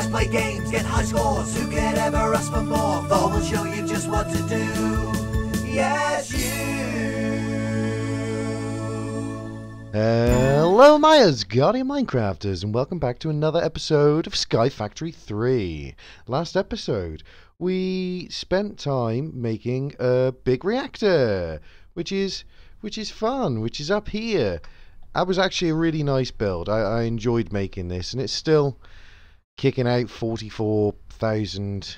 Let's play games, get high scores. Who could ever ask for more? Thor will show you just what to do. Yes, you. Hello, my Asgardian Minecrafters, and welcome back to another episode of Sky Factory 3. Last episode, we spent time making a big reactor, which is fun, which is up here. That was actually a really nice build. I enjoyed making this, and it's still kicking out 44,000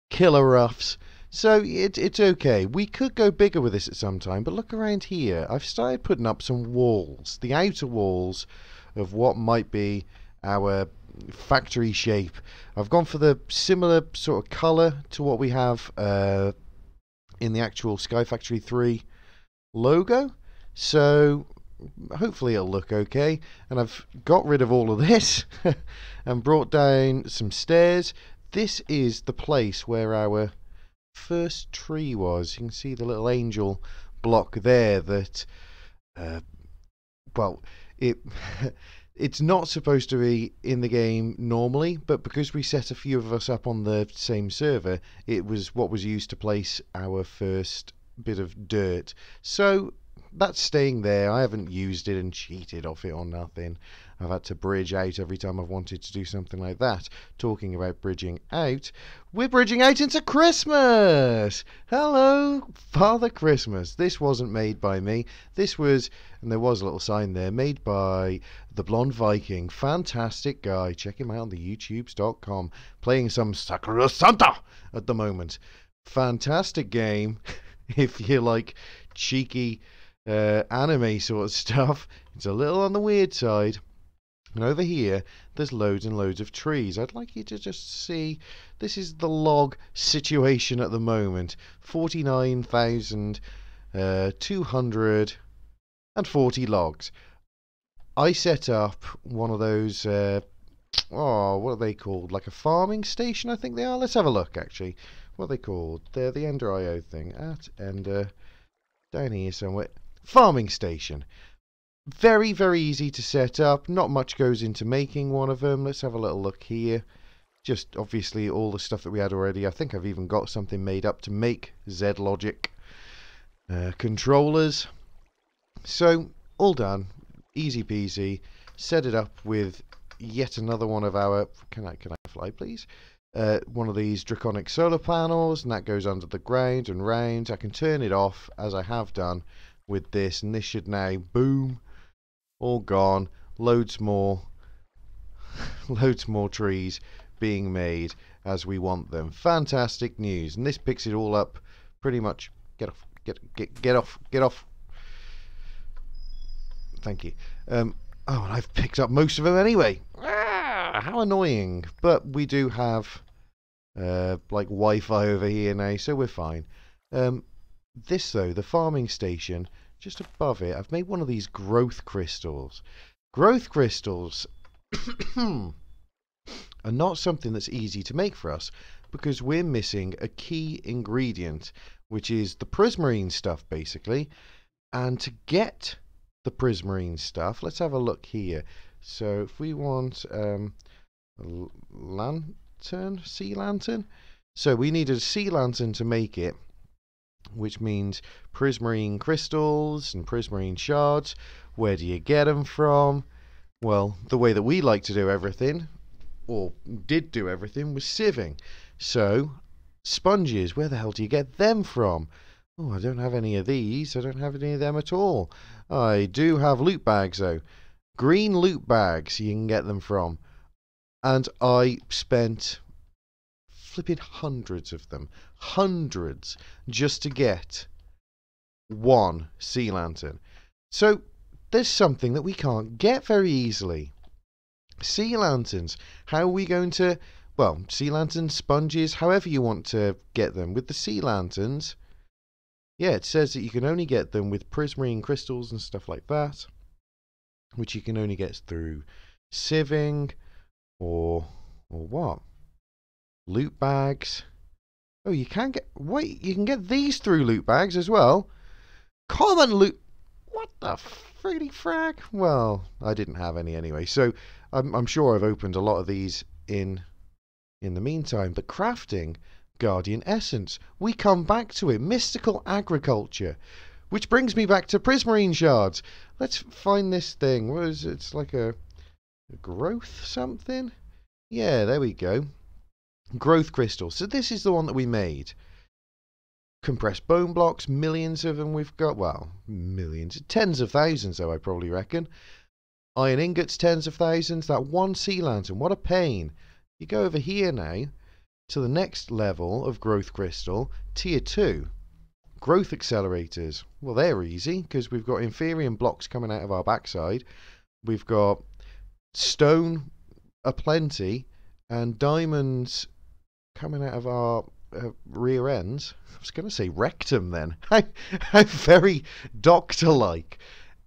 kiloruffs. So it's okay. We could go bigger with this at some time, but look around here. I've started putting up some walls, the outer walls of what might be our factory shape. I've gone for the similar sort of colour to what we have in the actual Sky Factory 3 logo. So hopefully it'll look okay. And I've got rid of all of this and brought down some stairs. This is the place where our first tree was. You can see the little angel block there that well, it's not supposed to be in the game normally, but because we set a few of us up on the same server, it was what was used to place our first bit of dirt. So that's staying there. I haven't used it and cheated off it or nothing. I've had to bridge out every time I've wanted to do something like that. Talking about bridging out, we're bridging out into Christmas! Hello, Father Christmas. This wasn't made by me. This was, and there was a little sign there, made by the Blonde Viking. Fantastic guy. Check him out on the youtubes.com. Playing some Sakura Santa at the moment. Fantastic game. If you like cheeky anime sort of stuff. It's a little on the weird side. And over here, there's loads and loads of trees. I'd like you to just see, this is the log situation at the moment. 49,240 logs. I set up one of those, what are they called? Like a farming station, I think they are. Let's have a look, actually. What are they called? They're the Ender IO thing. At Ender, down here somewhere. Farming station. Very, very easy to set up. Not much goes into making one of them. Let's have a little look here. Just obviously all the stuff that we had already. I think I've even got something made up to make Z-Logic controllers. So all done. Easy peasy. Set it up with yet another one of our... Can I fly, please? One of these draconic solar panels, and that goes under the ground and round. I can turn it off, as I have done with this, and this should now, boom, all gone. Loads more trees being made as we want them. Fantastic news. And this picks it all up pretty much. Get off. Thank you. Oh, and I've picked up most of them anyway. How annoying. But we do have like Wi-Fi over here now, so we're fine. This though, the farming station, just above it, I've made one of these growth crystals. Growth crystals are not something that's easy to make for us because we're missing a key ingredient, which is the prismarine stuff, basically. And to get the prismarine stuff, let's have a look here. So if we want sea lantern. So we needed a sea lantern to make it, which means prismarine crystals and prismarine shards. Where do you get them from? Well, the way that we like to do everything, or did do everything, was sieving. So sponges, where the hell do you get them from? Oh, I don't have any of these. I don't have any of them at all. I do have loot bags though. Green loot bags you can get them from. And I spent flipping hundreds of them. Hundreds. Just to get one sea lantern. So there's something that we can't get very easily. Sea lanterns. How are we going to... Well, sea lanterns, sponges, however you want to get them. With the sea lanterns, yeah, it says that you can only get them with prismarine crystals and stuff like that, which you can only get through sieving or what? Loot bags. Oh, you can get... Wait, you can get these through loot bags as well. Common loot... What the pretty frag. Well, I didn't have any anyway. So I'm sure I've opened a lot of these in in the meantime. But crafting Guardian Essence, we come back to it. Mystical agriculture. Which brings me back to prismarine shards. Let's find this thing. What is it? It's like a growth something? Yeah, there we go. Growth crystal. So this is the one that we made. Compressed bone blocks, millions of them we've got. Well, millions. Tens of thousands, though, I probably reckon. Iron ingots, tens of thousands. That one sea lantern, what a pain. You go over here now to the next level of growth crystal, tier 2. Growth accelerators. Well, they're easy because we've got inferium blocks coming out of our backside. We've got stone aplenty and diamonds coming out of our rear ends. I was going to say rectum then. How very doctor-like.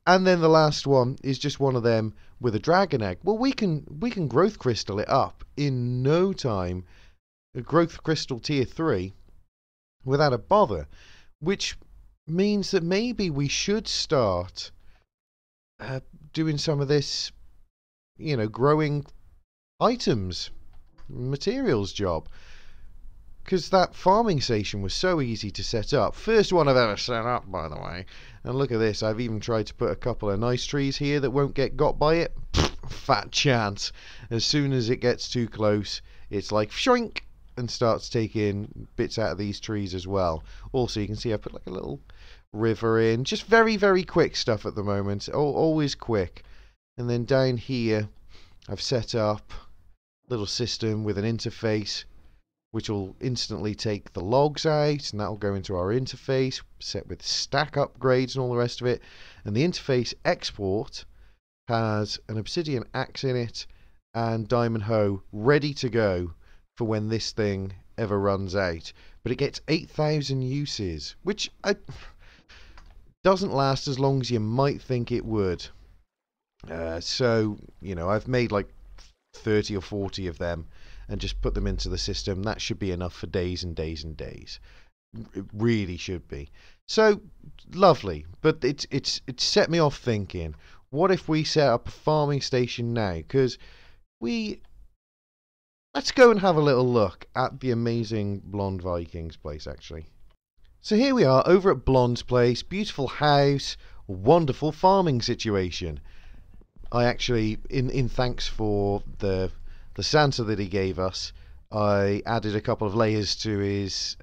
And then the last one is just one of them with a dragon egg. Well, we can growth crystal it up in no time. A growth crystal tier 3 without a bother. Which means that maybe we should start doing some of this, you know, growing items, materials job. Because that farming station was so easy to set up. First one I've ever set up, by the way. And look at this. I've even tried to put a couple of nice trees here that won't get got by it. Fat chance. As soon as it gets too close, it's like shrink and starts taking bits out of these trees as well. Also, you can see I put like a little river in. Just very, very quick stuff at the moment. Always quick. And then down here, I've set up a little system with an interface which will instantly take the logs out, and that will go into our interface, set with stack upgrades and all the rest of it. And the interface export has an obsidian axe in it and diamond hoe ready to go for when this thing ever runs out. But it gets 8,000 uses, which doesn't last as long as you might think it would. So, you know, I've made like 30 or 40 of them and just put them into the system. That should be enough for days and days and days. It really should be. So lovely, but it's set me off thinking, what if we set up a farming station now? Because let's go and have a little look at the amazing Blonde Vikings place, actually. So here we are over at Blonde's place. Beautiful house, wonderful farming situation. I actually, in thanks for the Santa that he gave us, I added a couple of layers to his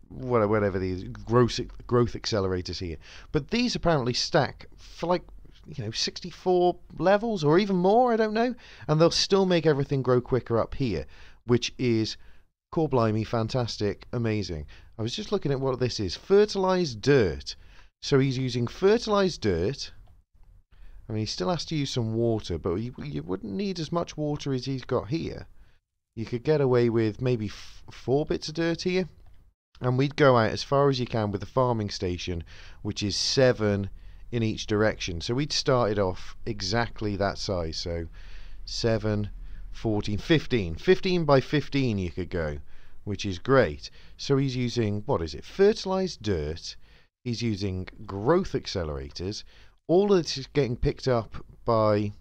whatever these growth accelerators here. But these apparently stack for like, you know, 64 levels or even more, I don't know, and they'll still make everything grow quicker up here, which is core blimey fantastic, amazing. I was just looking at what this is. Fertilized dirt. So he's using fertilized dirt. I mean, he still has to use some water, but you wouldn't need as much water as he's got here. You could get away with maybe 4 bits of dirt here, and we'd go out as far as you can with the farming station, which is 7 in each direction. So we'd started off exactly that size. So 7, 14, 15. 15 by 15 you could go, which is great. So he's using, what is it, fertilized dirt. He's using growth accelerators. All of this is getting picked up by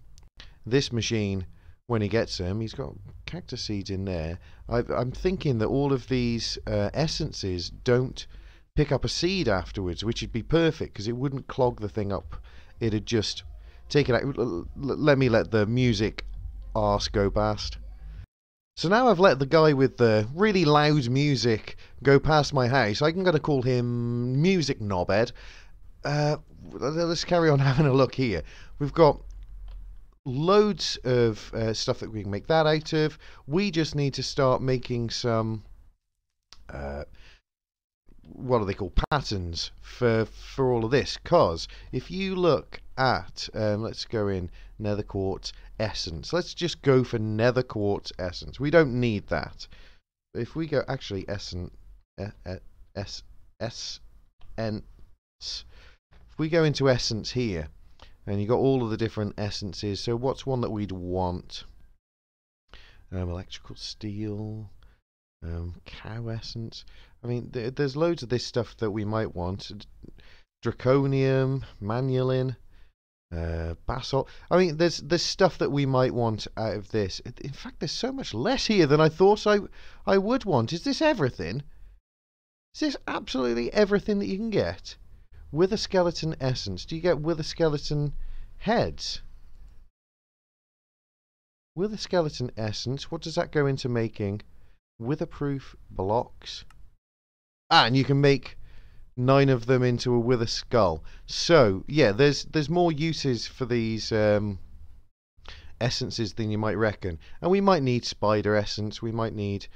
this machine when he gets them. He's got cactus seeds in there. I'm thinking that all of these essences don't pick up a seed afterwards, which would be perfect because it wouldn't clog the thing up. It'd just take it out. Let me let the music arse go past. So now I've let the guy with the really loud music go past my house. I'm going to call him Music Knobhead. Let's carry on having a look here. We've got loads of stuff that we can make that out of. We just need to start making some what are they called, patterns for all of this. Because if you look at let's go in nether quartz essence. Let's just go for nether quartz essence. We don't need that. If we go actually essence. If we go into essence here, and you got all of the different essences. So what's one that we'd want? Electrical steel, cow essence. I mean, there's loads of this stuff that we might want. Draconium, manulin, Basalt. I mean, there's stuff that we might want out of this. In fact, there's so much less here than I thought I would want. Is this everything? Is this absolutely everything that you can get? Wither skeleton essence. Do you get wither skeleton heads? Wither skeleton essence. What does that go into making? Witherproof blocks. Ah, and you can make 9 of them into a wither skull. So yeah, there's more uses for these essences than you might reckon. And we might need spider essence. We might need,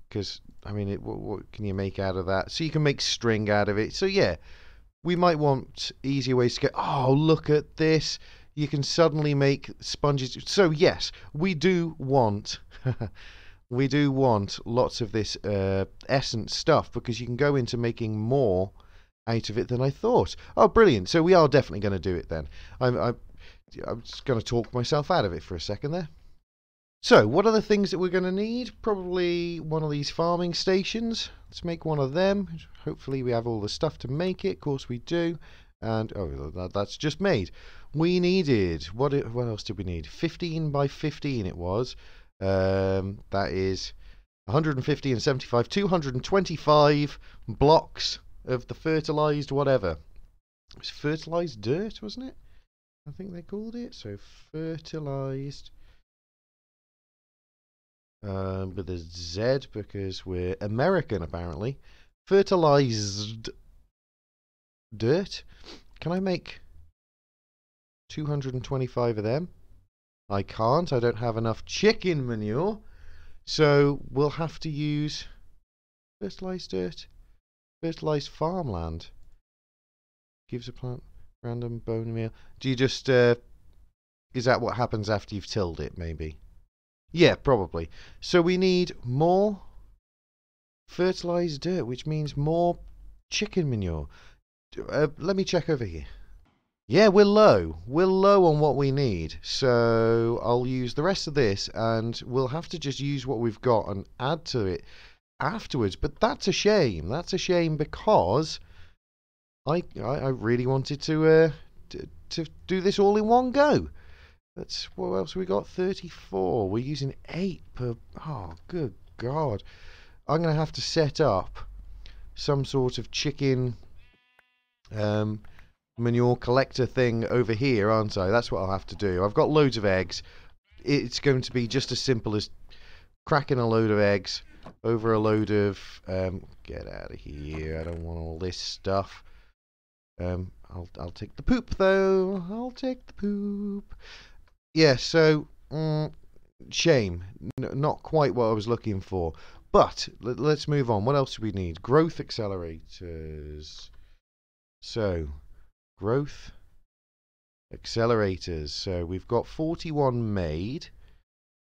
because I mean, what can you make out of that? So you can make string out of it. So yeah, we might want easier ways to get. Oh, look at this! You can suddenly make sponges. So yes, we do want. We do want lots of this essence stuff, because you can go into making more out of it than I thought. Oh, brilliant. So we are definitely going to do it then. I'm just going to talk myself out of it for a second there. So what are the things that we're going to need? Probably one of these farming stations. Let's make one of them. Hopefully we have all the stuff to make it. Of course we do. And oh, that's just made. We needed, what else did we need? 15 by 15 it was. That is 150 and 75, 225 blocks of the fertilized whatever. It was fertilized dirt, wasn't it? I think they called it. So fertilized with a Z, because we're American apparently. Fertilized dirt. Can I make 225 of them? I can't. I don't have enough chicken manure. So we'll have to use fertilized dirt. Fertilized farmland. Gives a plant random bone meal. Do you just is that what happens after you've tilled it, maybe? Yeah, probably. So we need more fertilized dirt, which means more chicken manure. Let me check over here. Yeah, we're low. We're low on what we need. So I'll use the rest of this, and we'll have to just use what we've got and add to it afterwards. But that's a shame. That's a shame, because I really wanted to do this all in one go. That's what else we got? 34. We're using 8 per. Oh, good God! I'm gonna have to set up some sort of chicken manure collector thing over here, aren't I? That's what I'll have to do. I've got loads of eggs. It's going to be just as simple as cracking a load of eggs over a load of get out of here. I don't want all this stuff. I'll take the poop though. I'll take the poop. Yeah, so shame. Not quite what I was looking for. But let's move on. What else do we need? Growth accelerators. So, growth accelerators. So we've got 41 made.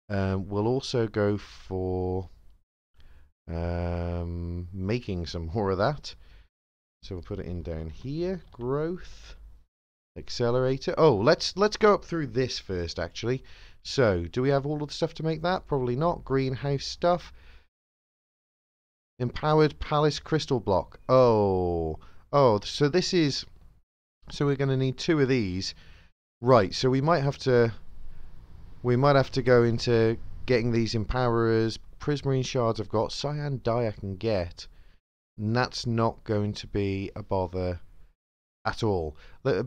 We'll also go for making some more of that. So we'll put it in down here. Growth accelerator. Oh, let's go up through this first, actually. So, do we have all of the stuff to make that? Probably not. Greenhouse stuff. Empowered palace crystal block. Oh, so this is. So we're going to need 2 of these, right? So we might have to go into getting these empowerers. Prismarine shards I've got. Cyan dye I can get. And that's not going to be a bother at all. Let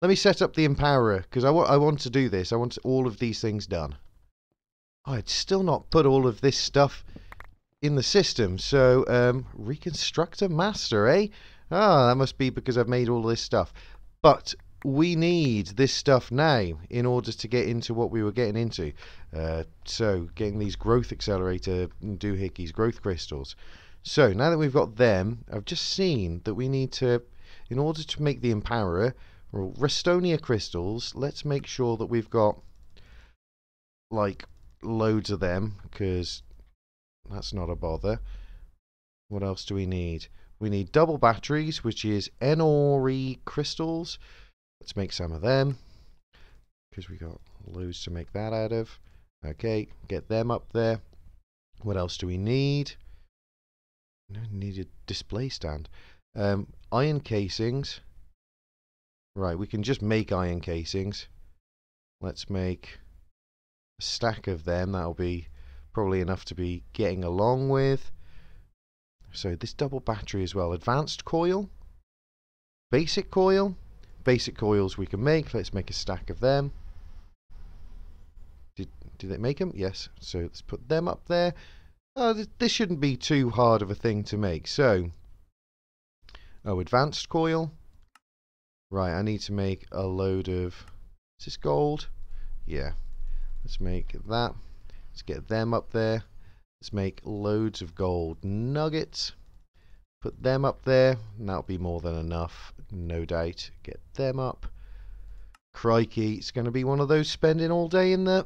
me set up the empowerer, because I want to do this. I want all of these things done. Oh, I'd still not put all of this stuff in the system. So reconstructor master, eh? Ah, that must be because I've made all this stuff. But we need this stuff now in order to get into what we were getting into. So getting these growth accelerator doohickeys, growth crystals. So now that we've got them, I've just seen that we need to, in order to make the empowerer, Restonia crystals, let's make sure that we've got like loads of them, because that's not a bother. What else do we need? We need double batteries, which is Enori crystals. Let's make some of them, because we got loads to make that out of. Okay, get them up there. What else do we need? No, need a display stand. Iron casings. Right, we can just make iron casings. Let's make a stack of them. That'll be probably enough to be getting along with. So this double battery as well. Advanced coil. Basic coil. Basic coils we can make. Let's make a stack of them. Did they make them? Yes. So let's put them up there. This shouldn't be too hard of a thing to make. So, advanced coil. Right, I need to make a load of... Is this gold? Yeah. Let's make that. Let's get them up there. Let's make loads of gold nuggets. Put them up there. And that'll be more than enough, no doubt. Get them up. Crikey, it's going to be one of those spending all day in the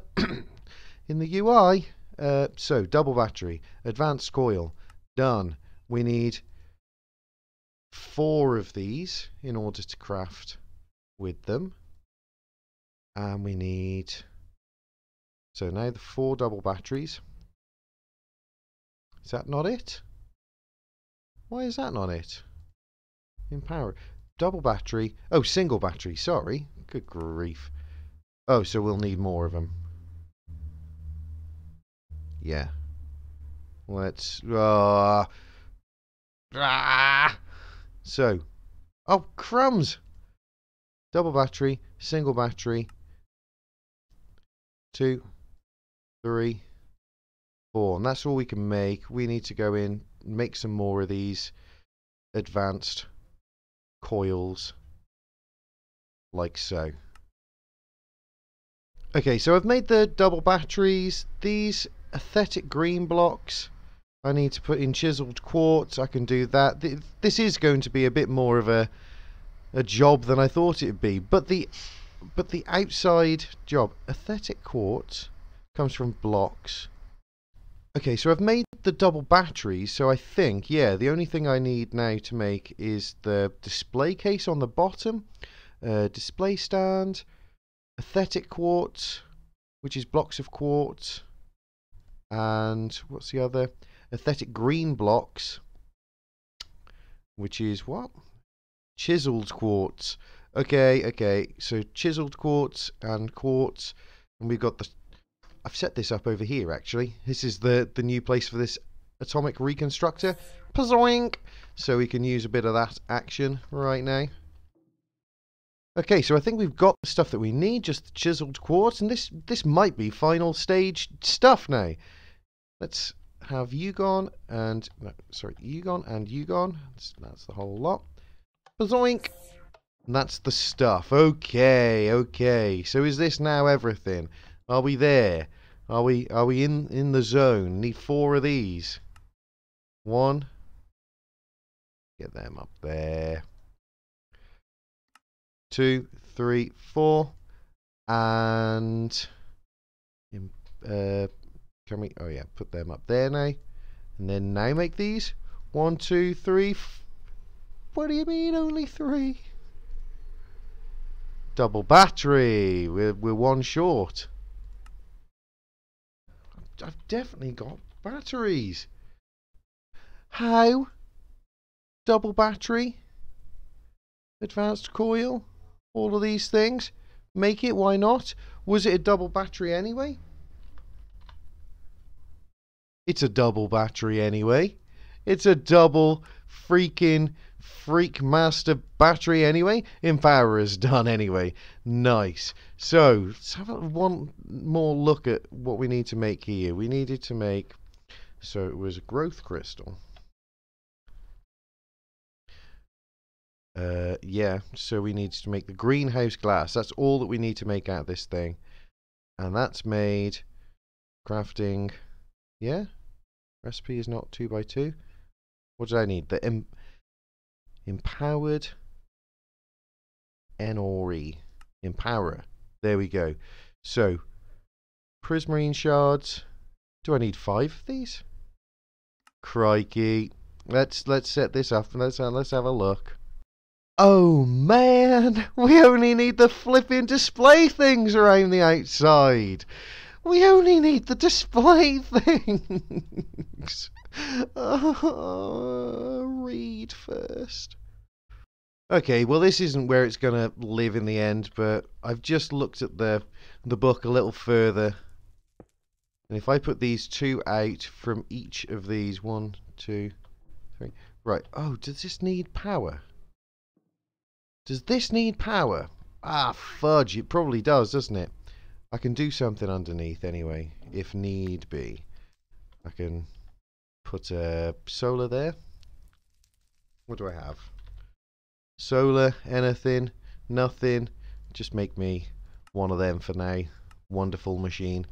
in the UI. So, double battery. Advanced coil. Done. We need 4 of these in order to craft with them. And we need... So now the 4 double batteries. Is that not it? Why is that not it? In power. Double battery. Oh, single battery. Sorry. Good grief. Oh, so we'll need more of them. Yeah. Let's... So. Oh, crumbs! Double battery. Single battery. 2, 3, 4. And that's all we can make. We need to go in, make some more of these advanced coils. Like so. Okay, so I've made the double batteries. These aesthetic green blocks I need to put in chiseled quartz. I can do that. This is going to be a bit more of a job than I thought it would be. But the outside job, aesthetic quartz, comes from blocks. Okay, so I've made the double batteries, so I think, yeah, the only thing I need now to make is the display case on the bottom, display stand, aesthetic quartz, which is blocks of quartz, and what's the other? Aesthetic green blocks, which is what? Chiseled quartz. Okay, so chiseled quartz, and we've got the... I've set this up over here, actually. This is the new place for this atomic reconstructor. Pazoink! So we can use a bit of that action right now. Okay, so I think we've got the stuff that we need, just the chiseled quartz, and this might be final stage stuff now. Let's have you gone, and... No, sorry, you gone, and you gone. That's the whole lot. Pazoink! And that's the stuff. Okay. So is this now everything? Are we there? Are we in the zone? Need 4 of these. 1. Get them up there. 2, 3, 4. And can we... Oh yeah, put them up there now. And then now make these. 1, 2, 3. What do you mean only 3? Double battery. We're 1 short. I've definitely got batteries. How? Double battery. Advanced coil. All of these things. Make it, why not? Was it a double battery anyway? It's a double battery anyway. It's a double freaking freak master battery anyway. Empower is done anyway. Nice. So let's have one more look at what we need to make here. We needed to make, so it was a growth crystal. Yeah, so we need to make the greenhouse glass. That's all that we need to make out of this thing. And that's made crafting. Yeah, recipe is not 2x2. What did I need? The empowered NRE. Empowerer. There we go. So, prismarine shards. Do I need 5 of these? Crikey. Let's set this up and let's have a look. Oh man, we only need the flipping display things around the outside. We only need the display things. Read first. Okay, well this isn't where it's gonna live in the end, but I've just looked at the book a little further. And if I put these two out from each of these, 1, 2, 3. Right. Oh, does this need power? Does this need power? Ah, fudge. It probably does, doesn't it? I can do something underneath anyway, if need be. I can put a solar there. What do I have? Solar, anything, nothing. Just make me one of them for now. Wonderful machine.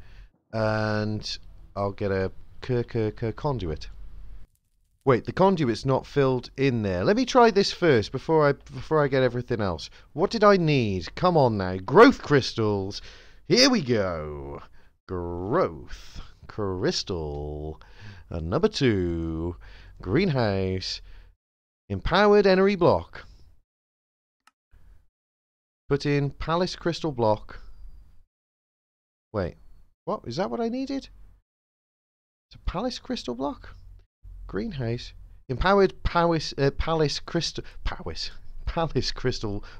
And I'll get a conduit. Wait, the conduit's not filled in there. Let me try this first before I get everything else. What did I need? Come on now. Growth crystals. Here we go. Growth crystal. Number 2. Greenhouse. Empowered energy block. Put in palace crystal block. Wait, what? Is that what I needed? It's a palace crystal block? Greenhouse. Empowered palace crystal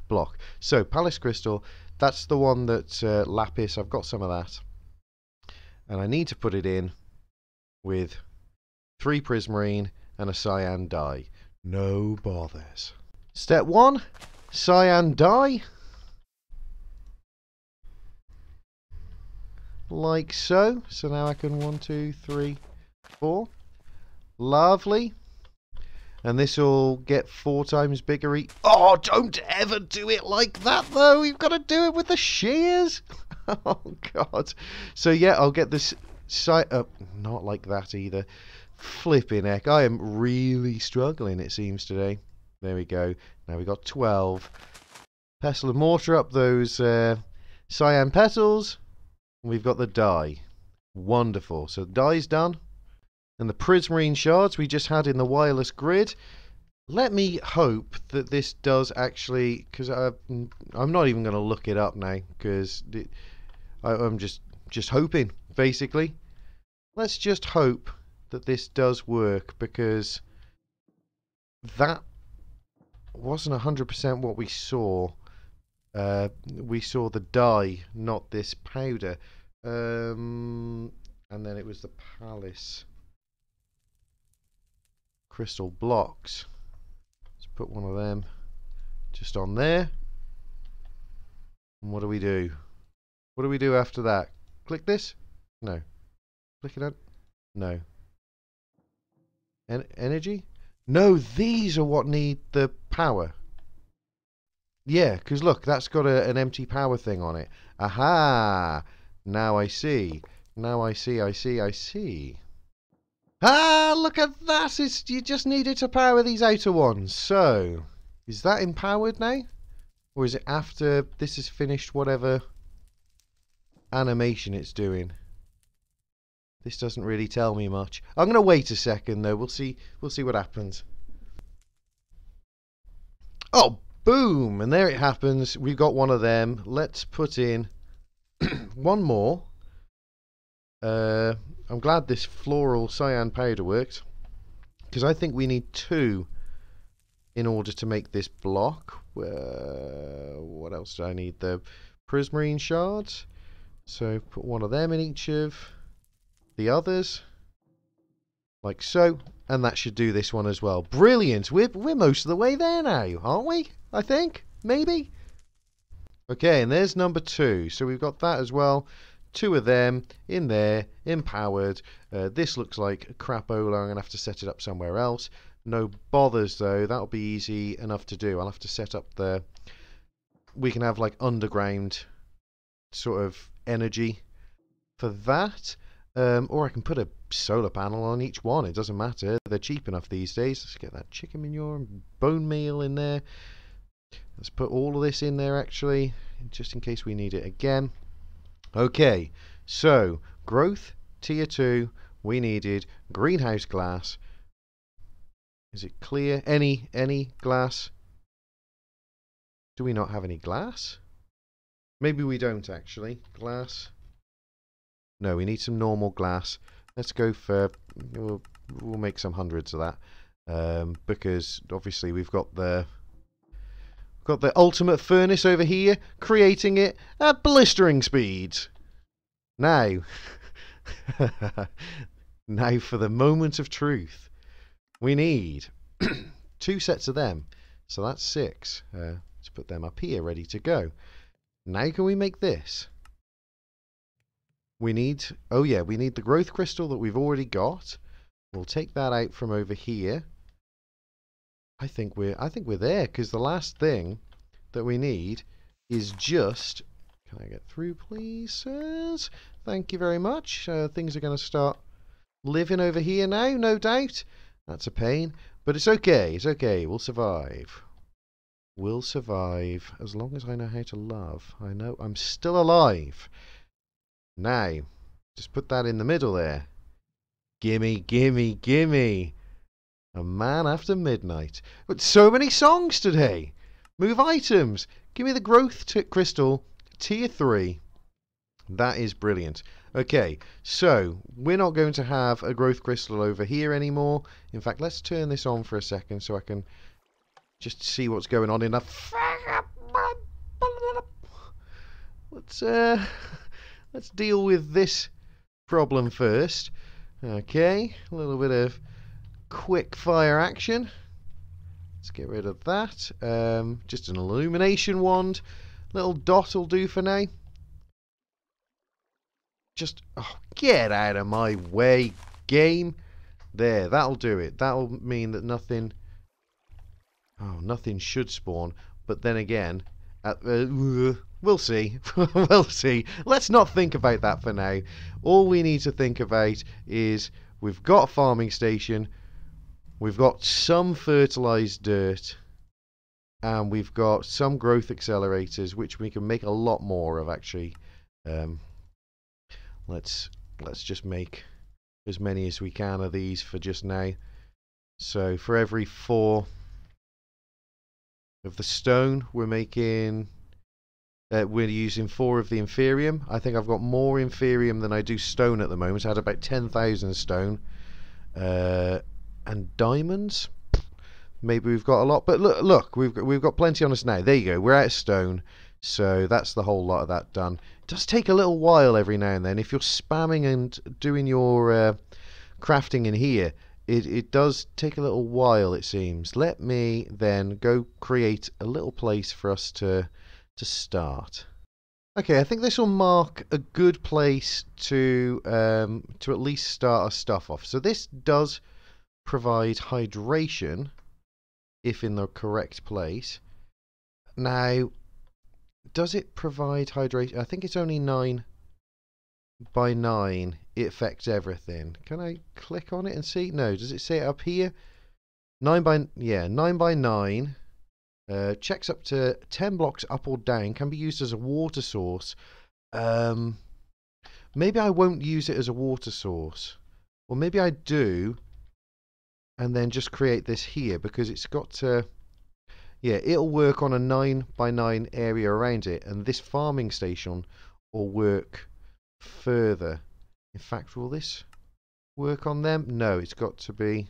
block. So palace crystal, that's the one that's lapis. I've got some of that. And I need to put it in with 3 prismarine and a cyan dye. No bothers. Step 1, cyan dye. Like so. So now I can 1, 2, 3, 4. Lovely. And this will get 4 times bigger. Oh, don't ever do it like that, though. You've got to do it with the shears. Oh, God. So, yeah, I'll get this side up. Not like that either. Flipping heck. I am really struggling, it seems, today. There we go. Now we've got 12. Pestle and mortar up those cyan petals. We've got the dye. Wonderful. So the dye's done. And the prismarine shards we just had in the wireless grid. Let me hope that this does actually, because I'm not even going to look it up now, because I'm just hoping, basically. Let's just hope that this does work, because that wasn't 100% what we saw. We saw the dye, not this powder. And then it was the palace crystal blocks. Let's put one of them just on there. And what do we do? What do we do after that? Click this? No. Click it on? No. Energy? No, these are what need the power. Yeah, because look, that's got an empty power thing on it. Aha! Now I see. Now I see. Ah, look at that! You just needed to power these outer ones. So, is that empowered now? Or is it after this is finished, whatever animation it's doing? This doesn't really tell me much. I'm going to wait a second, though. We'll see what happens. Oh, boom! And there it happens. We've got one of them. Let's put in one more. I'm glad this floral cyan powder worked, because I think we need 2 in order to make this block. What else do I need? The prismarine shards. So put one of them in each of the others, like so, and that should do this one as well. Brilliant! We're most of the way there now, aren't we? I think, maybe. Okay, and there's number 2. So we've got that as well. 2 of them in there, empowered. This looks like crapola. I'm going to have to set it up somewhere else. No bothers, though. That'll be easy enough to do. I'll have to set up the... We can have, like, underground sort of energy for that. Or I can put a solar panel on each one. It doesn't matter. They're cheap enough these days. Let's get that chicken manure and bone meal in there. Let's put all of this in there, actually, just in case we need it again. Okay, so growth, tier 2, we needed greenhouse glass. Is it clear? Any glass? Do we not have any glass? Maybe we don't, actually. Glass. No, we need some normal glass. Let's go for... We'll make some hundreds of that. Because, obviously, we've got the Got the ultimate furnace over here, creating it at blistering speeds. Now, now for the moment of truth. We need 2 sets of them. So that's 6. Let's put them up here, ready to go. Now can we make this? We need, oh yeah, we need the growth crystal that we've already got. We'll take that out from over here. I think we're there, because the last thing that we need is just, can I get through please, sirs? Thank you very much. Things are going to start living over here now, no doubt. That's a pain, but it's okay, it's okay, we'll survive. We'll survive as long as I know how to love. I know I'm still alive. Now, just put that in the middle there. Gimme, gimme, gimme. A man after midnight. But so many songs today. Move items. Give me the growth crystal tier 3. That is brilliant. Okay, so we're not going to have a growth crystal over here anymore. In fact, let's turn this on for a second so I can just see what's going on in the... Let's deal with this problem first. Okay, a little bit of quick fire action. Let's get rid of that. Just an illumination wand. Little dot will do for now. Just, oh, get out of my way, game. There, that'll do it. That'll mean that nothing... Oh, nothing should spawn. But then again, we'll see. We'll see. Let's not think about that for now. All we need to think about is we've got a farming station, we've got some fertilized dirt, and we've got some growth accelerators, which we can make a lot more of, actually. Let's just make as many as we can of these for just now. So for every 4 of the stone, we're making... we're using 4 of the inferium. I think I've got more inferium than I do stone at the moment. I had about 10,000 stone. And diamonds? Maybe we've got a lot. But look, we've got plenty on us now. There you go. We're out of stone. So that's the whole lot of that done. It does take a little while every now and then. If you're spamming and doing your crafting in here, it does take a little while, it seems. Let me then go create a little place for us to start. Okay, I think this will mark a good place to at least start our stuff off. So this does provide hydration, if in the correct place. Now, does it provide hydration? I think it's only 9 by 9. It affects everything. Can I click on it and see? No, does it say it up here? 9 by 9. Checks up to 10 blocks up or down. Can be used as a water source. Maybe I won't use it as a water source. Or maybe I do. And then just create this here. Because it's got to... Yeah, it'll work on a 9 by 9 area around it. And this farming station will work further. In fact, will this work on them? No, it's got to be...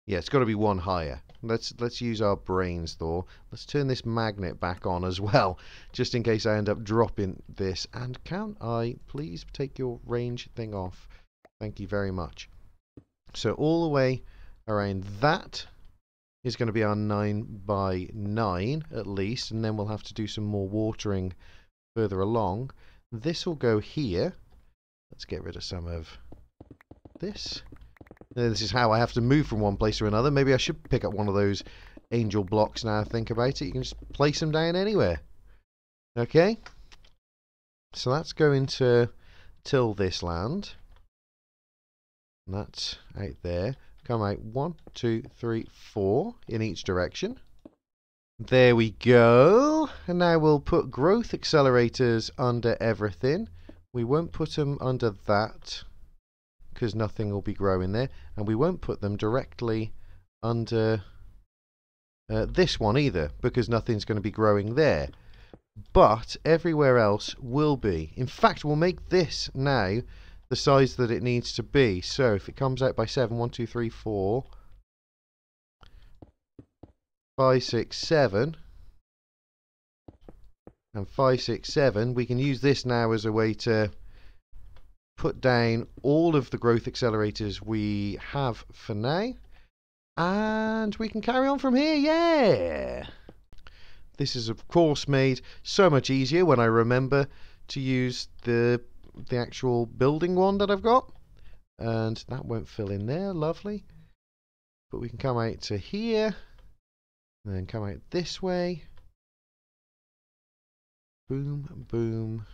Yeah, it's got to be 1 higher. Let's use our brains, Thor. Let's turn this magnet back on as well, just in case I end up dropping this. And can I please take your range thing off? Thank you very much. So all the way around that is going to be our 9 by 9 at least, and then we'll have to do some more watering further along. This will go here. Let's get rid of some of this. This is how I have to move from one place to another. Maybe I should pick up one of those angel blocks now I think about it. You can just place them down anywhere. Okay. So that's going to till this land. And that's out there. Come out 1, 2, 3, 4 in each direction. There we go. And now we'll put growth accelerators under everything. We won't put them under that, because nothing will be growing there, and we won't put them directly under this one either, because nothing's going to be growing there, but everywhere else will be. In fact, we'll make this now the size that it needs to be. So if it comes out by 7, 1, 2, 3, 4, 5, 6, 7. And 5, 6, 7. We can use this now as a way to put down all of the growth accelerators we have for now. And we can carry on from here. Yeah! This is, of course, made so much easier when I remember to use the actual building one that I've got. And that won't fill in there. Lovely. But we can come out to here. And then come out this way. Boom, boom.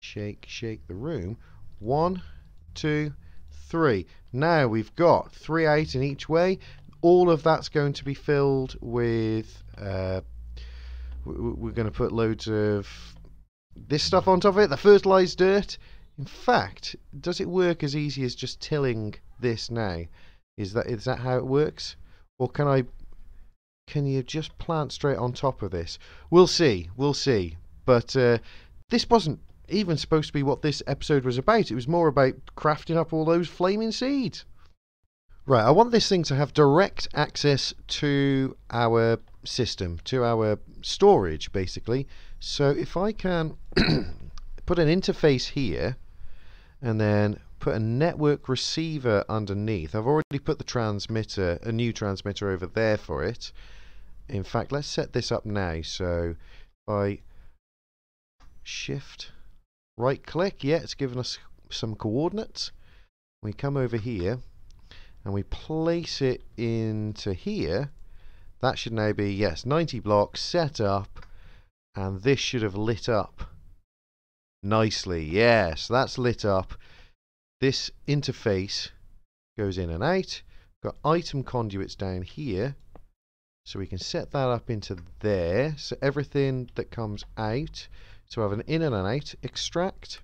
Shake, shake the room. 1, 2, 3. Now we've got 3 out in each way. All of that's going to be filled with... we're going to put loads of this stuff on top of it, the fertilized dirt. In fact, does it work as easy as just tilling this now? Is that how it works? Or can you just plant straight on top of this? We'll see. But this wasn't even supposed to be what this episode was about. It was more about crafting up all those flaming seeds. Right, I want this thing to have direct access to our system, to our storage, basically. So if I can put an interface here and then put a network receiver underneath. I've already put the transmitter, a new transmitter over there for it. In fact, let's set this up now. So if I shift right click, yeah, it's given us some coordinates. We come over here and we place it into here. That should now be, yes, 90 blocks set up, and this should have lit up nicely. Yes, that's lit up. This interface goes in and out. Got item conduits down here, so we can set that up into there. So everything that comes out, so I have an in and an out, extract,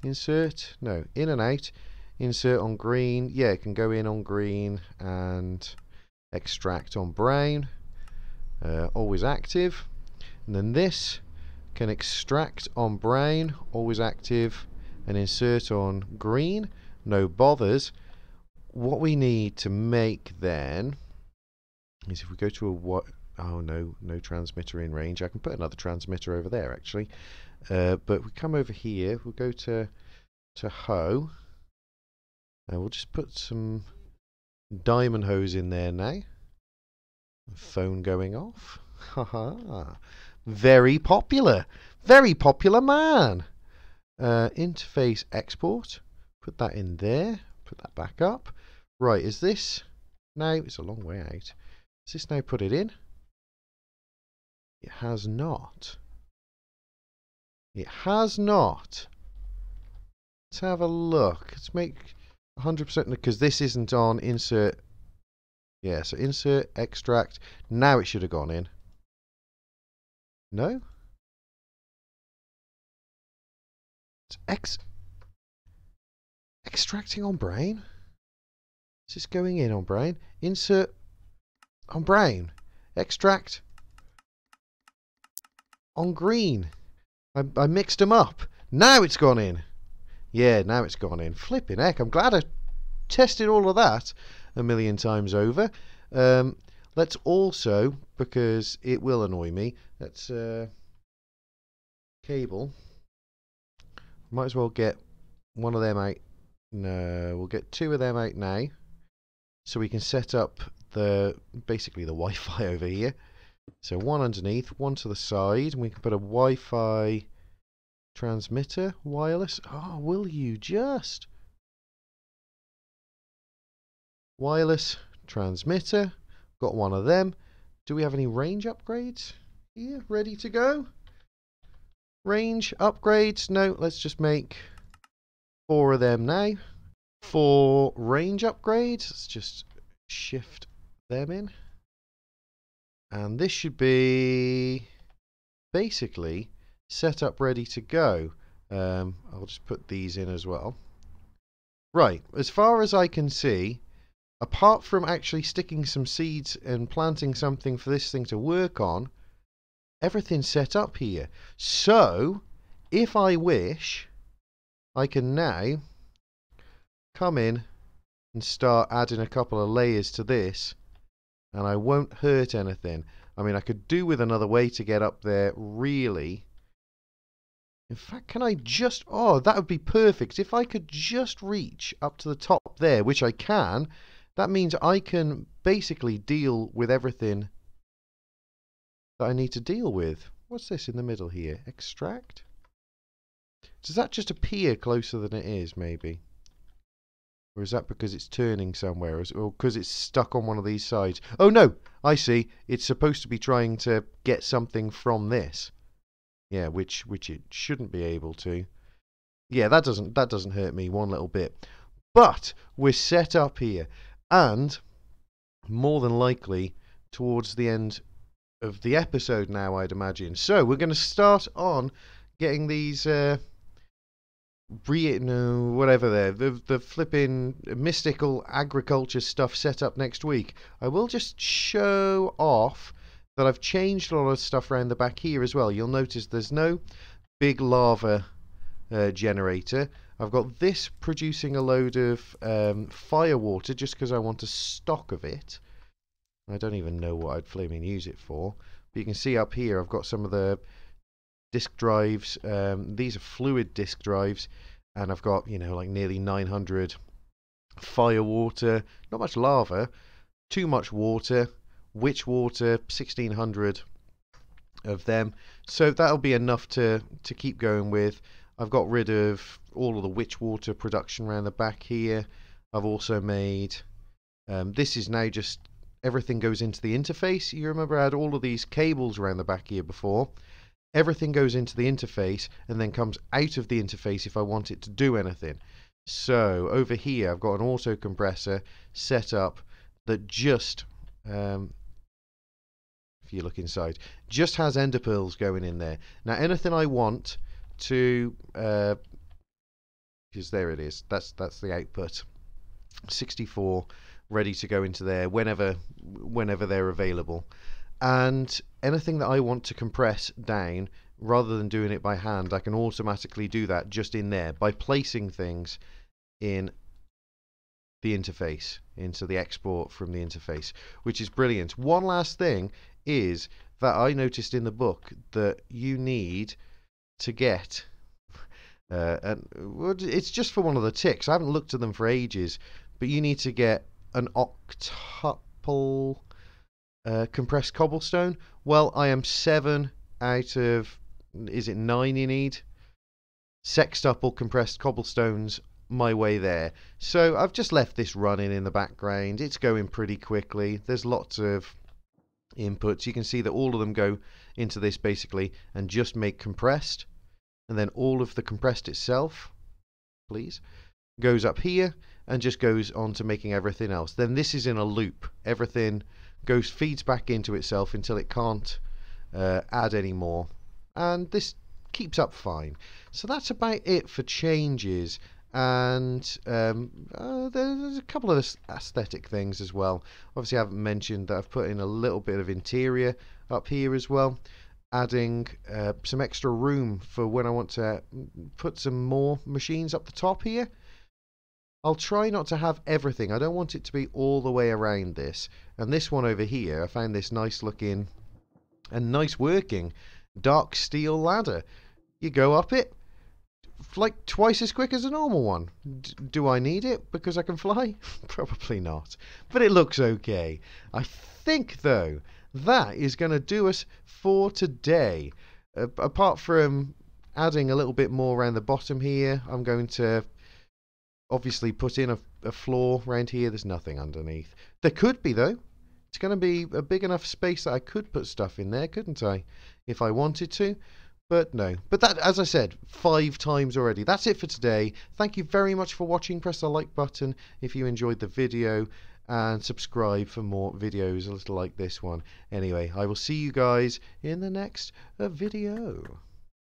insert, no, in and out, insert on green. Yeah, it can go in on green and extract on brown, always active. And then this can extract on brown, always active, and insert on green, no bothers. What we need to make then is, if we go to a no transmitter in range. I can put another transmitter over there actually, but we come over here, we'll go to hoe, and we'll just put some diamond hose in there now. Phone going off. Haha. Very popular man. Interface export, put that in there, put that back up. Right, is this now, it's a long way out, is this now put it in? It has not. It has not. Let's have a look. Let's make 100%, because this isn't on insert. Yeah, so insert, extract. Now it should have gone in. No? It's extracting on brain? Is this going in on brain? Insert on brain. Extract on green. I mixed them up. Now it's gone in. Yeah, now it's gone in. Flipping heck, I'm glad I tested all of that a million times over. Let's also, because it will annoy me, let's cable. Might as well get one of them out. No, we'll get 2 of them out now, so we can set up basically the Wi-Fi over here. So one underneath, one to the side, and we can put a Wi-Fi transmitter, wireless. Oh, will you just? Wireless transmitter. Got one of them. Do we have any range upgrades here ready to go? Range upgrades? No, let's just make 4 of them now. For range upgrades, let's just shift them in. And this should be basically set up ready to go. I'll just put these in as well. Right, as far as I can see, apart from actually sticking some seeds and planting something for this thing to work on, everything's set up here. So, if I wish, I can now come in and start adding a couple of layers to this and I won't hurt anything. I mean, I could do with another way to get up there, really. In fact, can I just... Oh, that would be perfect. If I could just reach up to the top there, which I can, that means I can basically deal with everything that I need to deal with. What's this in the middle here? Extract? Does that just appear closer than it is, maybe? Or is that because it's turning somewhere? Or because it's stuck on one of these sides? Oh, no! I see. It's supposed to be trying to get something from this. Yeah, which it shouldn't be able to. Yeah, that doesn't hurt me one little bit. But we're set up here. And more than likely towards the end of the episode now, I'd imagine. So we're going to start on getting these... whatever the flipping mystical agriculture stuff set up next week. I will just show off that I've changed a lot of stuff around the back here as well. You'll notice there's no big lava generator. I've got this producing a load of fire water just because I want a stock of it. I don't even know what I'd flaming use it for. But you can see up here I've got some of the disk drives. These are fluid disk drives, and I've got, you know, like nearly 900 fire water. Not much lava, too much water, witch water, 1600 of them. So that'll be enough to keep going with. I've got rid of all of the witch water production around the back here. I've also made this is now just everything goes into the interface. You remember I had all of these cables around the back here before. Everything goes into the interface and then comes out of the interface if I want it to do anything. So over here I've got an auto compressor set up that just, if you look inside, just has ender pearls going in there. Now anything I want to, because there it is, that's the output. 64 ready to go into there whenever they're available. And anything that I want to compress down, rather than doing it by hand, I can automatically do that just in there by placing things in the interface, into the export from the interface, which is brilliant. One last thing is that I noticed in the book that you need to get, and it's just for one of the ticks. I haven't looked at them for ages, but you need to get an octuple compressed cobblestone. Well, I am 7 out of, is it 9 you need? Sextuple compressed cobblestones my way there. So I've just left this running in the background. It's going pretty quickly. There's lots of inputs. You can see that all of them go into this basically and just make compressed. And then all of the compressed itself, please, goes up here and just goes on to making everything else. Then this is in a loop. Everything feeds back into itself until it can't add any more, and this keeps up fine. So that's about it for changes, and there's a couple of aesthetic things as well. Obviously I haven't mentioned that I've put in a little bit of interior up here as well, adding some extra room for when I want to put some more machines up the top here. I'll try not to have everything. I don't want it to be all the way around this. And this one over here, I found this nice looking and nice working dark steel ladder. You go up it like twice as quick as a normal one. Do I need it because I can fly? Probably not. But it looks okay. I think, though, that is going to do us for today. Apart from adding a little bit more around the bottom here, I'm going to obviously put in a floor around here. There's nothing underneath. There could be, though. It's going to be a big enough space that I could put stuff in there, couldn't I? If I wanted to. But no. But that, as I said, 5 times already. That's it for today. Thank you very much for watching. Press the like button if you enjoyed the video. And subscribe for more videos a little like this one. Anyway, I will see you guys in the next video.